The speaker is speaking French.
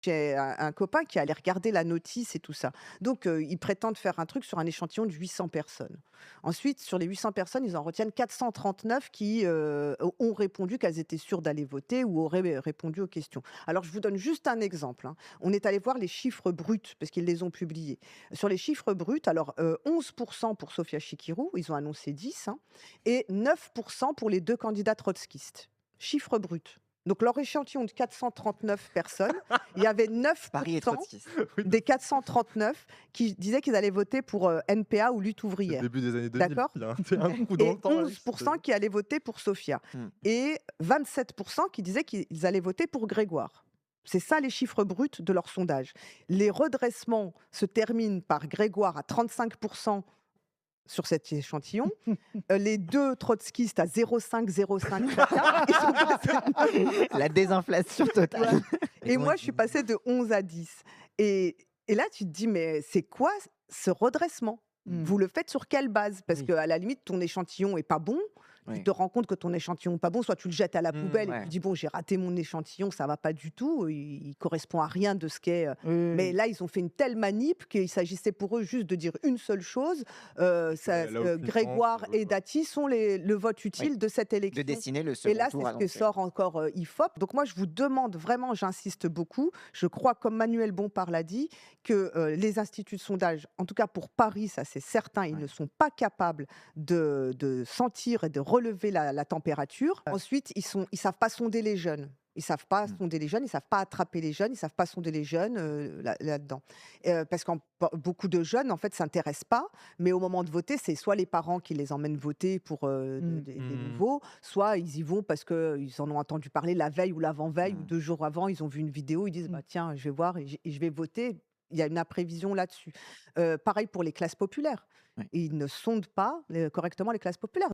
J'ai un copain qui allait regarder la notice et tout ça. Donc, ils prétendent faire un truc sur un échantillon de 800 personnes. Ensuite, sur les 800 personnes, ils en retiennent 439 qui, ont répondu qu'elles étaient sûres d'aller voter ou auraient répondu aux questions. Alors, je vous donne juste un exemple, hein. On est allé voir les chiffres bruts parce qu'ils les ont publiés. Sur les chiffres bruts, alors, 11 pour Sofia Chikirou, ils ont annoncé 10, hein, et 9 pour les 2 candidats trotskistes. Chiffres bruts. Donc leur échantillon de 439 personnes, il y avait 9 Paris et trotskiste. Oui, des 439 qui disaient qu'ils allaient voter pour, NPA ou lutte c'est le ouvrière. début des années 2000. D'accord? Il y a un trou dans Et le temps, 11 Alex. qui allaient voter pour Sofia Mmh. et 27 qui disaient qu'ils allaient voter pour Grégoire. C'est ça les chiffres bruts de leur sondage. Les redressements se terminent par Grégoire à 35 sur cet échantillon, les 2 trotskistes à 0,5 chacun. Ils sont passés La désinflation totale. Ouais. Et moi, je suis passée de 11 à 10. Et là, tu te dis: «Mais c'est quoi ce redressement? Mmh. Vous le faites sur quelle base?» Parce Oui. qu'à la limite, ton échantillon est pas bon. Tu Oui. te rends compte que ton échantillon est pas bon, soit tu le jettes à la poubelle et Ouais. tu dis: «Bon, j'ai raté mon échantillon, ça va pas du tout, il correspond à rien de ce qu'est», Oui, oui, mais oui. là, ils ont fait une telle manip qu'il s'agissait pour eux juste de dire une seule chose, ça, Elle a aucune chance, Grégoire et voilà. Dati sont le vote utile de cette De élection. dessiner le Et second là, tour c'est ce que annoncé. sort encore, IFOP. Donc moi, je vous demande vraiment, j'insiste beaucoup, je crois, comme Manuel Bompard l'a dit, que, les instituts de sondage, en tout cas pour Paris, ça c'est certain, ils Ouais. ne sont pas capables de sentir et de relever la température. Ensuite, ils savent pas sonder les jeunes. Ils savent pas Mmh. sonder les jeunes, ils savent pas attraper les jeunes, ils savent pas sonder les jeunes, là-dedans. Parce qu'en beaucoup de jeunes, en fait, s'intéressent pas, mais au moment de voter, c'est soit les parents qui les emmènent voter pour, des Mmh. nouveaux, soit ils y vont parce qu'ils en ont entendu parler la veille ou l'avant-veille ou Mmh. 2 jours avant, ils ont vu une vidéo, ils disent: «Bah, tiens, je vais voir et je vais voter». Il y a une imprévision là-dessus. Pareil pour les classes populaires. Ouais. Ils ne sondent pas, correctement les classes populaires.